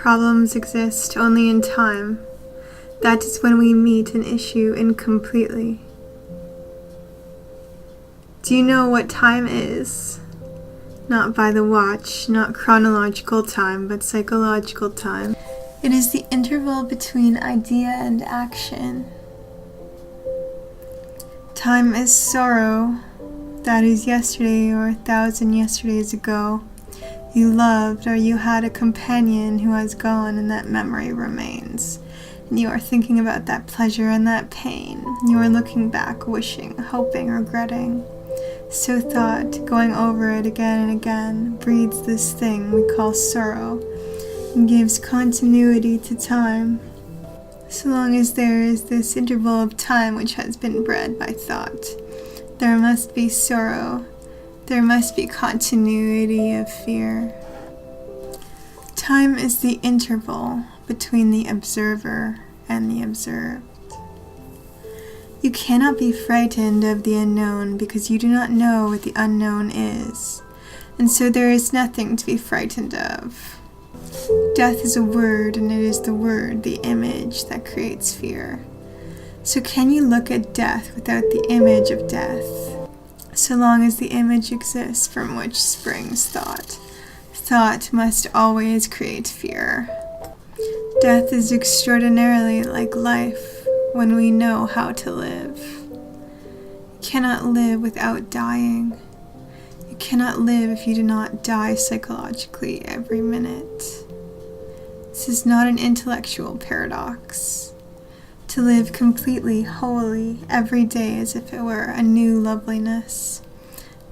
problems exist only in time, that is when we meet an issue incompletely. Do you know what time is? Not by the watch, not chronological time, but psychological time. It is the interval between idea and action. Time is sorrow. That is yesterday or 1,000 yesterdays ago. You loved or you had a companion who has gone and that memory remains. And you are thinking about that pleasure and that pain. You are looking back, wishing, hoping, regretting. So thought, going over it again and again, breeds this thing we call sorrow and gives continuity to time. So long as there is this interval of time which has been bred by thought, there must be sorrow. There must be continuity of fear. Time is the interval between the observer and the observed. You cannot be frightened of the unknown because you do not know what the unknown is, and so there is nothing to be frightened of. Death is a word, and it is the word, the image, that creates fear. So can you look at death without the image of death? So long as the image exists from which springs thought, thought must always create fear. Death is extraordinarily like life when we know how to live. You cannot live without dying. You cannot live if you do not die psychologically every minute. This is not an intellectual paradox. To live completely, wholly, every day as if it were a new loveliness.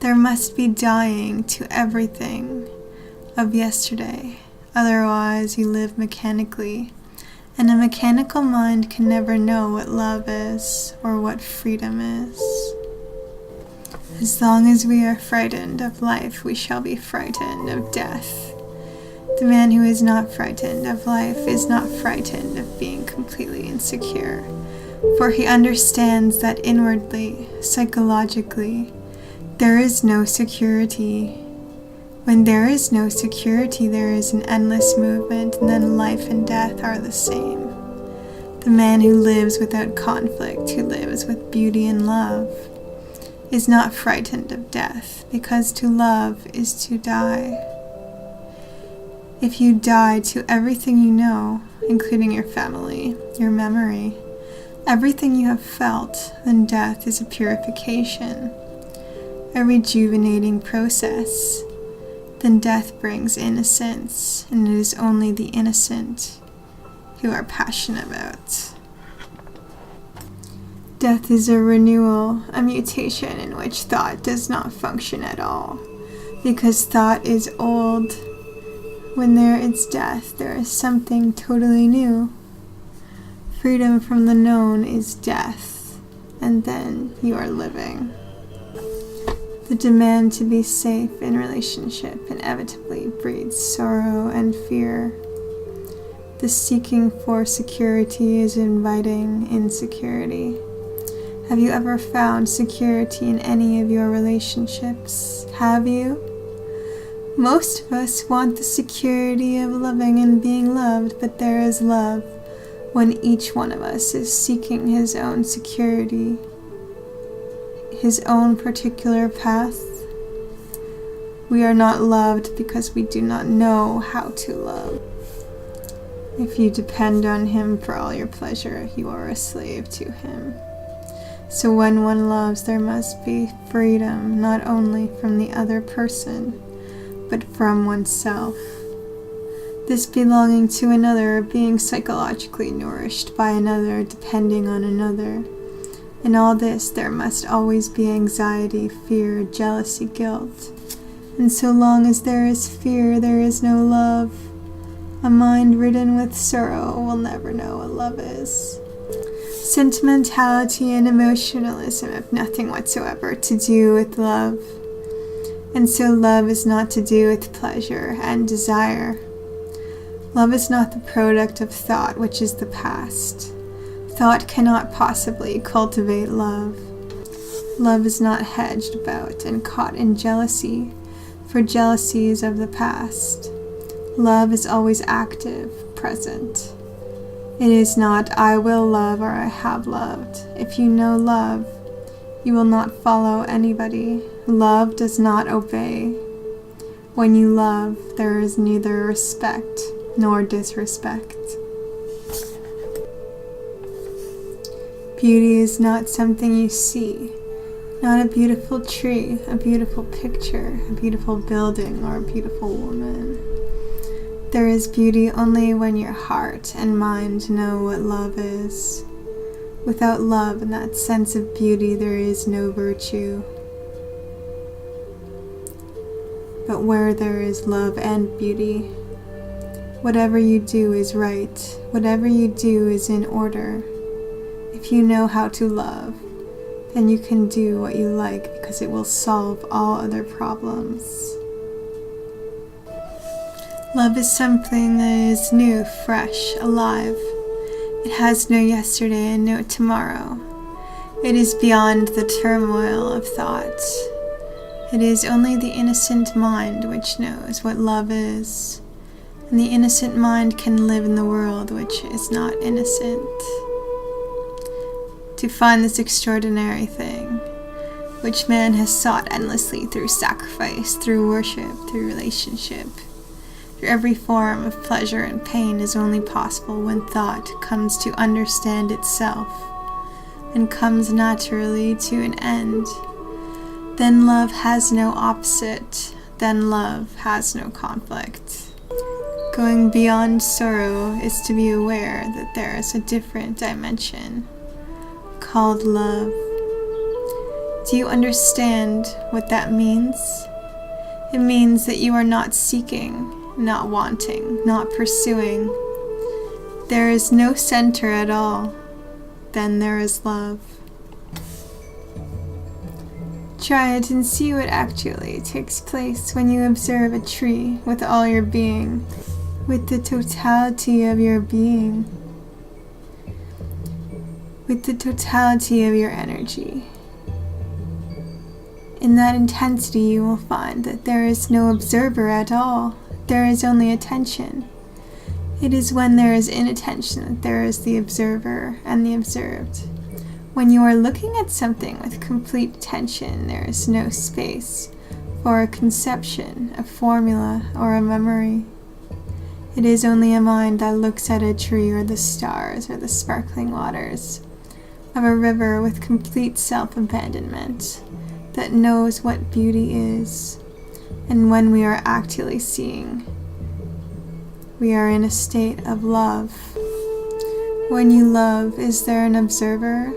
There must be dying to everything of yesterday. Otherwise you live mechanically, and a mechanical mind can never know what love is or what freedom is. As long as we are frightened of life, we shall be frightened of death. The man who is not frightened of life is not frightened of being completely insecure, for he understands that inwardly, psychologically, there is no security. When there is no security, there is an endless movement, and then life and death are the same. The man who lives without conflict, who lives with beauty and love, is not frightened of death, because to love is to die. If you die to everything you know, including your family, your memory, everything you have felt, then death is a purification, a rejuvenating process. Then death brings innocence, and it is only the innocent who are passionate about. Death is a renewal, a mutation in which thought does not function at all, because thought is old. When there is death, there is something totally new. Freedom from the known is death, and then you are living. The demand to be safe in relationship inevitably breeds sorrow and fear. The seeking for security is inviting insecurity. Have you ever found security in any of your relationships? Have you? Most of us want the security of loving and being loved, but there is love when each one of us is seeking his own security, his own particular path. We are not loved because we do not know how to love. If you depend on him for all your pleasure, you are a slave to him. So when one loves, there must be freedom, not only from the other person, but from oneself. This belonging to another, being psychologically nourished by another, depending on another. In all this, there must always be anxiety, fear, jealousy, guilt. And so long as there is fear, there is no love. A mind ridden with sorrow will never know what love is. Sentimentality and emotionalism have nothing whatsoever to do with love. And so love is not to do with pleasure and desire. Love is not the product of thought, which is the past. Thought cannot possibly cultivate love. Love is not hedged about and caught in jealousy, for jealousy is of the past. Love is always active, present. It is not I will love or I have loved. If you know love, you will not follow anybody. Love does not obey. When you love, there is neither respect nor disrespect. Beauty is not something you see, not a beautiful tree, a beautiful picture, a beautiful building, or a beautiful woman. There is beauty only when your heart and mind know what love is. Without love and that sense of beauty, there is no virtue. But where there is love and beauty, whatever you do is right, whatever you do is in order. If you know how to love, then you can do what you like because it will solve all other problems. Love is something that is new, fresh, alive. It has no yesterday and no tomorrow. It is beyond the turmoil of thought. It is only the innocent mind which knows what love is, and the innocent mind can live in the world which is not innocent. To find this extraordinary thing, which man has sought endlessly through sacrifice, through worship, through relationship, through every form of pleasure and pain, is only possible when thought comes to understand itself and comes naturally to an end. Then love has no opposite, then love has no conflict. Going beyond sorrow is to be aware that there is a different dimension called love. Do you understand what that means? It means that you are not seeking, not wanting, not pursuing. There is no center at all. Then there is love. Try it and see what actually takes place when you observe a tree with all your being, with the totality of your being, with the totality of your energy. In that intensity, you will find that there is no observer at all. There is only attention. It is when there is inattention that there is the observer and the observed. When you are looking at something with complete attention, there is no space for a conception, a formula, or a memory. It is only a mind that looks at a tree or the stars or the sparkling waters of a river with complete self-abandonment that knows what beauty is. And when we are actually seeing, we are in a state of love. When you love, is there an observer?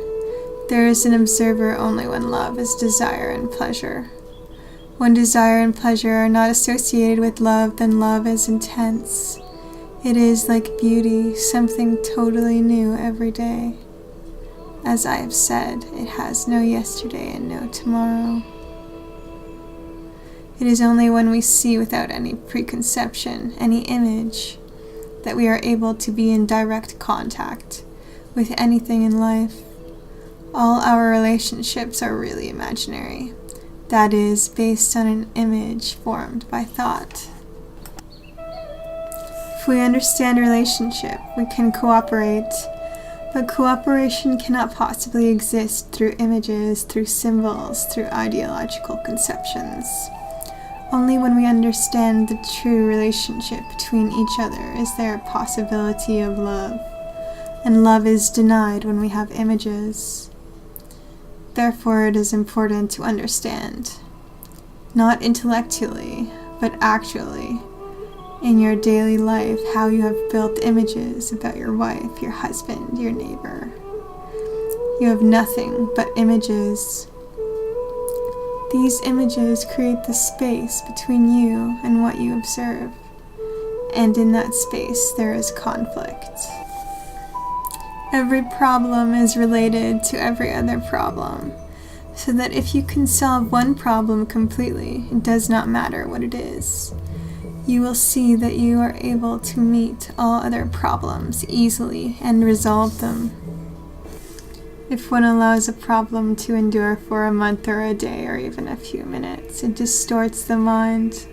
There is an observer only when love is desire and pleasure. When desire and pleasure are not associated with love, then love is intense. It is like beauty, something totally new every day. As I have said, it has no yesterday and no tomorrow. It is only when we see without any preconception, any image, that we are able to be in direct contact with anything in life. All our relationships are really imaginary. That is, based on an image formed by thought. If we understand relationship, we can cooperate. But cooperation cannot possibly exist through images, through symbols, through ideological conceptions. Only when we understand the true relationship between each other is there a possibility of love, and love is denied when we have images. Therefore, it is important to understand, not intellectually, but actually, in your daily life, how you have built images about your wife, your husband, your neighbor. You have nothing but images. These images create the space between you and what you observe, and in that space there is conflict. Every problem is related to every other problem, so that if you can solve one problem completely, it does not matter what it is. You will see that you are able to meet all other problems easily and resolve them. If one allows a problem to endure for a month or a day or even a few minutes, it distorts the mind.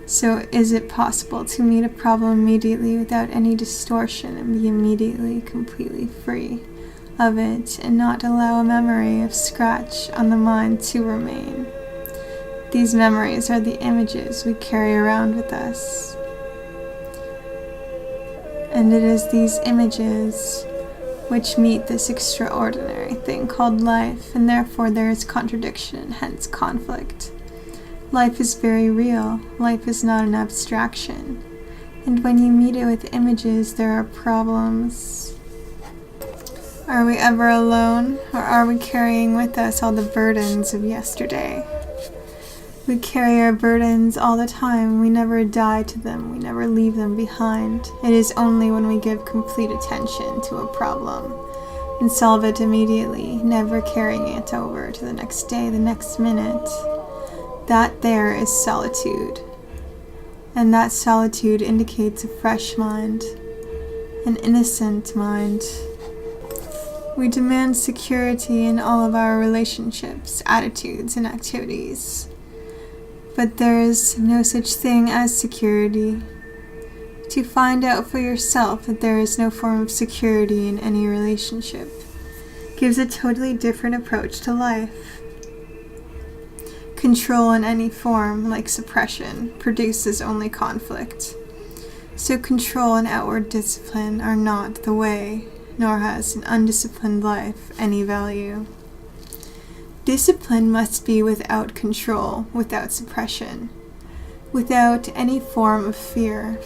So is it possible to meet a problem immediately without any distortion and be immediately completely free of it and not allow a memory of scratch on the mind to remain? These memories are the images we carry around with us. And it is these images which meet this extraordinary thing called life, and therefore there is contradiction, hence conflict. Life is very real. Life is not an abstraction. And when you meet it with images, there are problems. Are we ever alone, or are we carrying with us all the burdens of yesterday? We carry our burdens all the time. We never die to them. We never leave them behind. It is only when we give complete attention to a problem and solve it immediately, never carrying it over to the next day, the next minute, that there is solitude. And that solitude indicates a fresh mind, an innocent mind. We demand security in all of our relationships, attitudes, and activities. But there is no such thing as security. To find out for yourself that there is no form of security in any relationship gives a totally different approach to life. Control in any form, like suppression, produces only conflict. So control and outward discipline are not the way, nor has an undisciplined life any value. Discipline must be without control, without suppression, without any form of fear.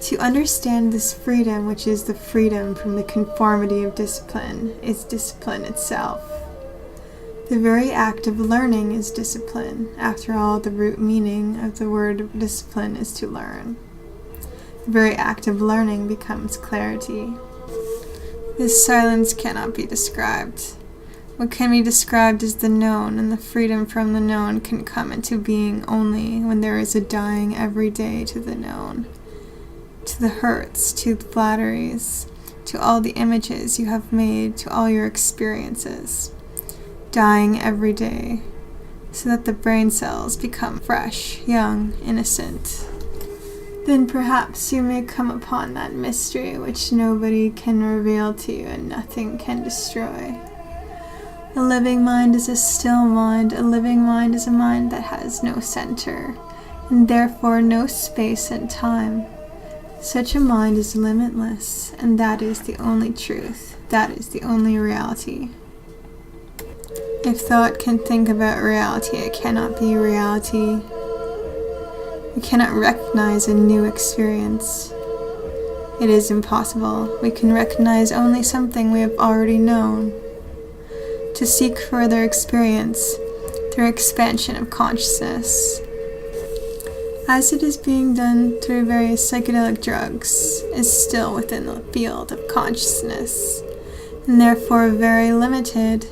To understand this freedom, which is the freedom from the conformity of discipline, is discipline itself. The very act of learning is discipline. After all, the root meaning of the word discipline is to learn. The very act of learning becomes clarity. This silence cannot be described. What can be described is the known, and the freedom from the known can come into being only when there is a dying every day to the known, to the hurts, to the flatteries, to all the images you have made, to all your experiences. Dying every day, so that the brain cells become fresh, young, innocent. Then perhaps you may come upon that mystery which nobody can reveal to you and nothing can destroy. A living mind is a still mind. A living mind is a mind that has no center, and therefore no space and time. Such a mind is limitless, and that is the only truth. That is the only reality. If thought can think about reality, it cannot be reality. We cannot recognize a new experience. It is impossible. We can recognize only something we have already known. To seek further experience through expansion of consciousness, as it is being done through various psychedelic drugs, is still within the field of consciousness, and therefore very limited.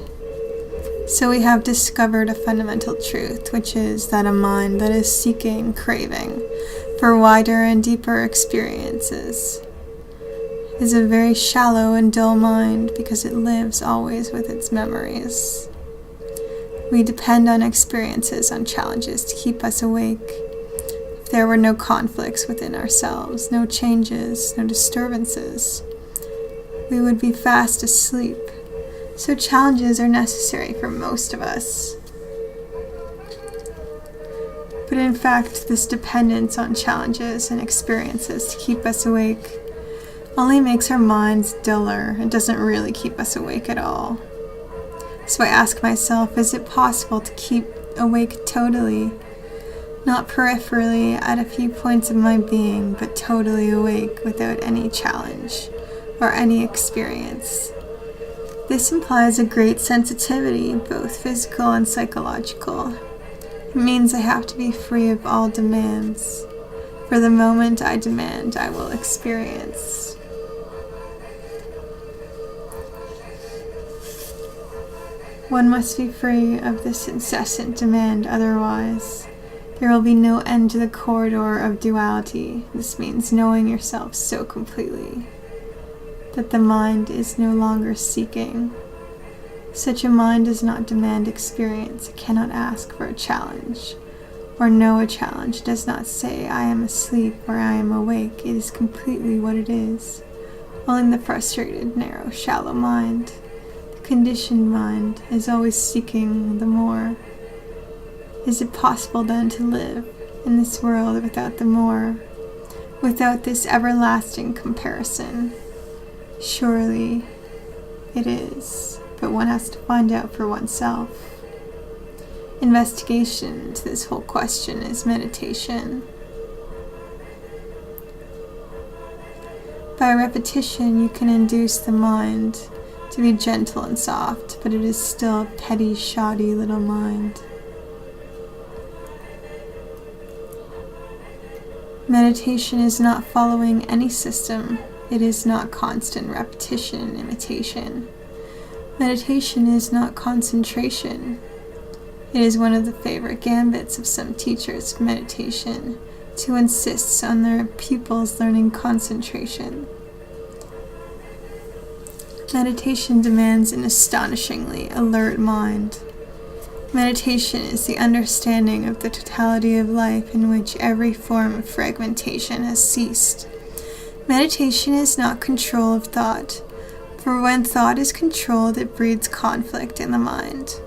So we have discovered a fundamental truth, which is that a mind that is seeking, craving for wider and deeper experiences is a very shallow and dull mind, because it lives always with its memories. We depend on experiences, on challenges to keep us awake. If there were no conflicts within ourselves, no changes, no disturbances, we would be fast asleep. So challenges are necessary for most of us. But in fact, this dependence on challenges and experiences to keep us awake only makes our minds duller. It doesn't really keep us awake at all. So I ask myself, is it possible to keep awake totally? Not peripherally at a few points of my being, but totally awake without any challenge or any experience. This implies a great sensitivity, both physical and psychological. It means I have to be free of all demands. For the moment I demand, I will experience. One must be free of this incessant demand, otherwise there will be no end to the corridor of duality. This means knowing yourself so completely that the mind is no longer seeking. Such a mind does not demand experience. It cannot ask for a challenge or know a challenge does not say I am asleep or I am awake. It is completely what it is. Only the frustrated, narrow, shallow mind, the conditioned mind, is always seeking the more. Is it possible then to live in this world without the more, without this everlasting comparison? Surely it is, but one has to find out for oneself. Investigation to this whole question is meditation. By repetition, you can induce the mind to be gentle and soft, but it is still a petty, shoddy little mind. Meditation is not following any system. It is not constant repetition and imitation. Meditation is not concentration. It is one of the favorite gambits of some teachers of meditation to insist on their pupils learning concentration. Meditation demands an astonishingly alert mind. Meditation is the understanding of the totality of life in which every form of fragmentation has ceased. Meditation is not control of thought, for when thought is controlled, it breeds conflict in the mind.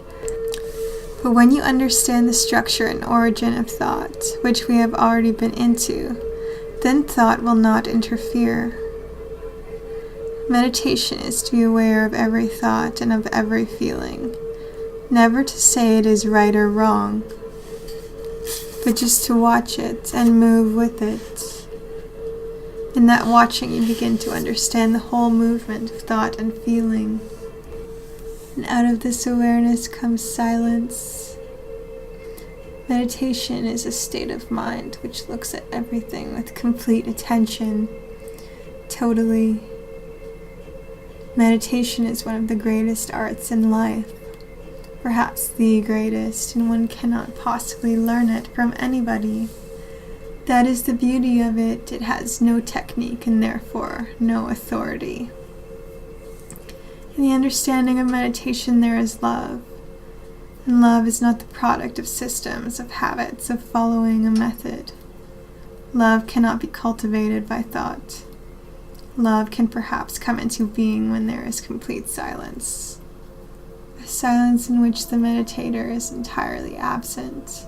But when you understand the structure and origin of thought, which we have already been into, then thought will not interfere. Meditation is to be aware of every thought and of every feeling, never to say it is right or wrong, but just to watch it and move with it. In that watching, you begin to understand the whole movement of thought and feeling. And out of this awareness comes silence. Meditation is a state of mind which looks at everything with complete attention, totally. Meditation is one of the greatest arts in life, perhaps the greatest, and one cannot possibly learn it from anybody. That is the beauty of it. It has no technique and therefore no authority. In the understanding of meditation, there is love. And love is not the product of systems, of habits, of following a method. Love cannot be cultivated by thought. Love can perhaps come into being when there is complete silence. A silence in which the meditator is entirely absent.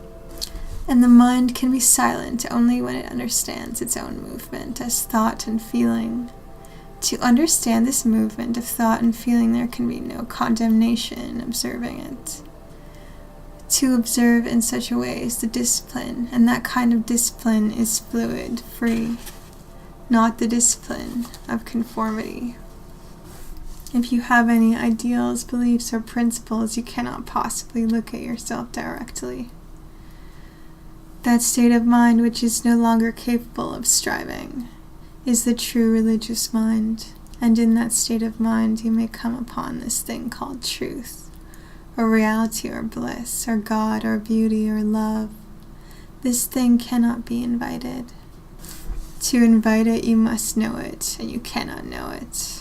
And the mind can be silent only when it understands its own movement as thought and feeling. To understand this movement of thought and feeling, there can be no condemnation in observing it. To observe in such a way is the discipline, and that kind of discipline is fluid, free, not the discipline of conformity. If you have any ideals, beliefs, or principles, you cannot possibly look at yourself directly. That state of mind which is no longer capable of striving is the true religious mind, and in that state of mind you may come upon this thing called truth, or reality, or bliss, or God, or beauty, or love. This thing cannot be invited. To invite it, you must know it, and you cannot know it.